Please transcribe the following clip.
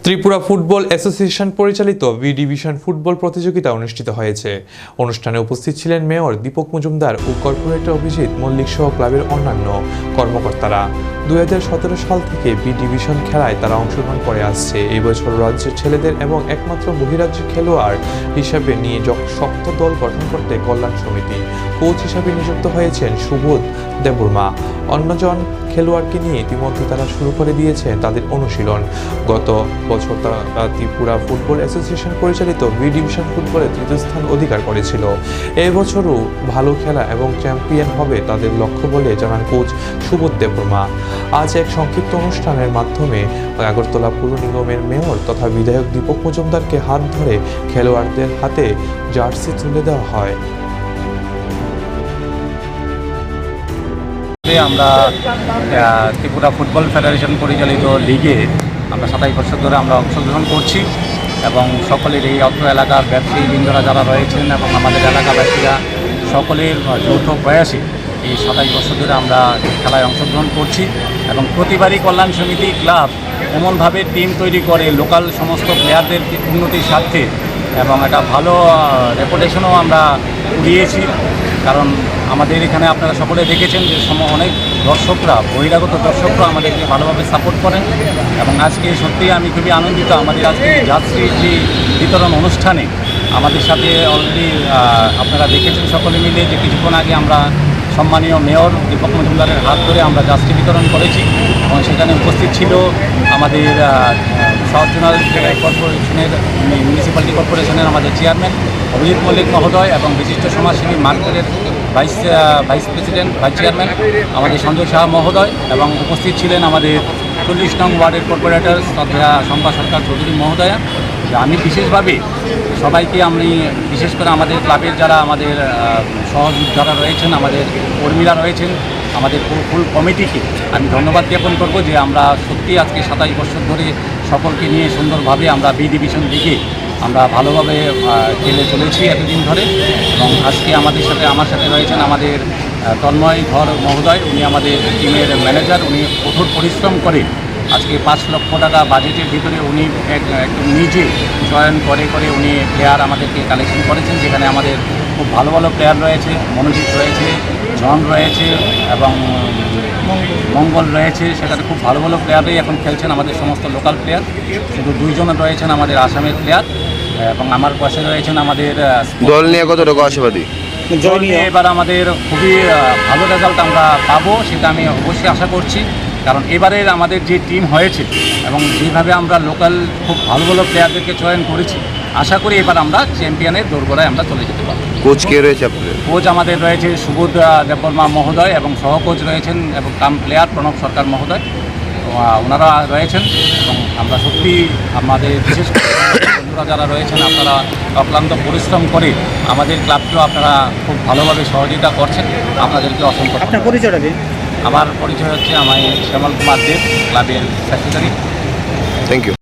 Tripura football association পরিচালিত B division football প্রতিযোগিতা অনুষ্ঠিত হয়েছে। অনুষ্ঠানে উপস্থিত ছিলেন মেয়র দীপক মজুমদার ও কর্পোরেটর অভিজিৎ মল্লিক সহ ক্লাবের অন্যান্য কর্মকর্তারা। 2017 সাল থেকে বি ডিভিশন খেলায় তারা অংশগ্রহণ করে আসছে। এই বছর রাজ্যের ছেলেদের এবং একমাত্র বহিরাজ্য খেলোয়াড় হিসাবে নিয়ে শক্ত দল গঠন করতে কল্যাণ সমিতি। কোচ হিসাবে নিযুক্ত হয়েছেন সুবোধ দেববর্মা। অন্যজন খেলোয়াড়কে নিয়ে ইতিমধ্যে তারা শুরু করে দিয়েছেন তাদের অনুশীলন। গত বছর তারা ত্রিপুরা ফুটবল অ্যাসোসিয়েশন পরিচালিত বি ডিভিশন ফুটবলে তৃতীয় স্থান অধিকার করেছিল। এই বছরও ভালো খেলা এবং চ্যাম্পিয়ন হবে তাদের লক্ষ্য বলে জানান কোচ সুবোধ দেববর্মা। আজ এক সংক্ষিপ্ত অনুষ্ঠানের মাধ্যমে আগরতলা পুর নিগমের মেয়র তথা বিধায়ক দীপক মজুমদারকে হাত ধরে খেলোয়াড়দের হাতে জার্সি তুলে দেওয়া হয়। আমরা ত্রিপুরা ফুটবল ফেডারেশন পরিচালিত লিগে আমরা 27 বছর ধরে আমরা অংশগ্রহণ করছি এবং সকলের এই অত্র এলাকার ব্যবসায়ীবৃন্দরা যারা রয়েছেন এবং আমাদের এলাকাবাসীরা সকলের যৌথ প্রয়াসে এই 27 বছর ধরে আমরা খেলায় অংশগ্রহণ করছি এবং প্রতিবারই কল্যাণ সমিতি ক্লাব এমনভাবে টিম তৈরি করে লোকাল সমস্ত প্লেয়ারদের উন্নতির স্বার্থে এবং একটা ভালো রেপুটেশনও আমরা কুড়িয়েছি। কারণ আমাদের এখানে আপনারা সকলে দেখেছেন যে অনেক দর্শকরা বহিরাগত দর্শকরা আমাদেরকে ভালোভাবে সাপোর্ট করেন এবং আজকে সত্যিই আমি খুবই আনন্দিত। আমাদের আজকে যাত্রীর যে বিতরণ অনুষ্ঠানে আমাদের সাথে অলরেডি আপনারা দেখেছেন সকলে মিলে যে কিছুক্ষণ আগে আমরা সম্মানীয় মেয়র দীপক মজুমদারের হাত ধরে আমরা যাত্রী বিতরণ করেছি এবং সেখানে উপস্থিত ছিল আমাদের সাউথ জোনাল কর্পোরেশনের মিউনিসিপ্যালিটি কর্পোরেশনের আমাদের চেয়ারম্যান অভিজিৎ মল্লিক মহোদয় এবং বিশিষ্ট সমাজসেবী মার্কেটের ভাইস প্রেসিডেন্ট ভাইস চেয়ারম্যান আমাদের সঞ্জয় শাহ মহোদয় এবং উপস্থিত ছিলেন আমাদের 40 নং ওয়ার্ডের কর্পোরেটর শ্রদ্ধা শম্পা সরকার চৌধুরী মহোদয়া। আমি বিশেষভাবে সবাইকে আমি বিশেষ করে আমাদের ক্লাবের যারা আমাদের সহযোগী যারা রয়েছেন আমাদের কর্মীরা রয়েছেন আমাদের ফুল কমিটিকে আমি ধন্যবাদ জ্ঞাপন করব যে আমরা সত্যি আজকে 27 বছর ধরে সকলকে নিয়ে সুন্দরভাবে আমরা বি ডিভিশন লিগে আমরা ভালোভাবে খেলে চলেছি এতদিন ধরে এবং আজকে আমার সাথে রয়েছেন আমাদের তন্ময় ধর মহোদয়। উনি আমাদের টিমের ম্যানেজার। উনি কঠোর পরিশ্রম করে আজকে 5 লক্ষ টাকা বাজেটের ভিতরে উনি একদম নিজে চয়ন করে উনি প্লেয়ার আমাদেরকে কালেকশন করেছেন, যেখানে আমাদের খুব ভালো ভালো প্লেয়ার রয়েছে। মনোজিৎ রয়েছে, জন রয়েছে এবং মঙ্গল রয়েছে। সেখানে খুব ভালো ভালো প্লেয়ারই এখন খেলছেন আমাদের সমস্ত লোকাল প্লেয়ার। শুধু 2 জন রয়েছেন আমাদের আসামের প্লেয়ার এবং আমার পাশে রয়েছেন আমাদের দল নিয়ে কতটুকু আশাবাদী? দল নিয়ে এবার আমাদের খুবই ভালো রেজাল্ট আমরা পাবো সেটা আমি অবশ্যই আশা করছি। কারণ এবারের আমাদের যে টিম হয়েছে এবং যেভাবে আমরা লোকাল খুব ভালো ভালো প্লেয়ারদেরকে চয়ন করেছি, আশা করি এবার আমরা চ্যাম্পিয়নের দোরগোড়ায় আমরা চলে যেতে পারবো। কোচ কে রয়েছে আপনাদের? কোচ আমাদের রয়েছে সুবোধ দেববর্মা মহোদয় এবং সহকোচ রয়েছেন এবং কাম প্লেয়ার প্রণব সরকার মহোদয়, ওনারা রয়েছেন এবং আমরা সত্যি আমাদের বিশেষ করে বন্ধুরা যারা রয়েছেন আপনারা অক্লান্ত পরিশ্রম করে আমাদের ক্লাবকেও আপনারা খুব ভালোভাবে সহযোগিতা করছেন। আপনাদেরকে অসংখ্য। আপনার পরিচয়টা দিন। আমার পরিচয় হচ্ছে আমি শ্যামল কুমার দেব, ক্লাবের সেক্রেটারি। Thank you.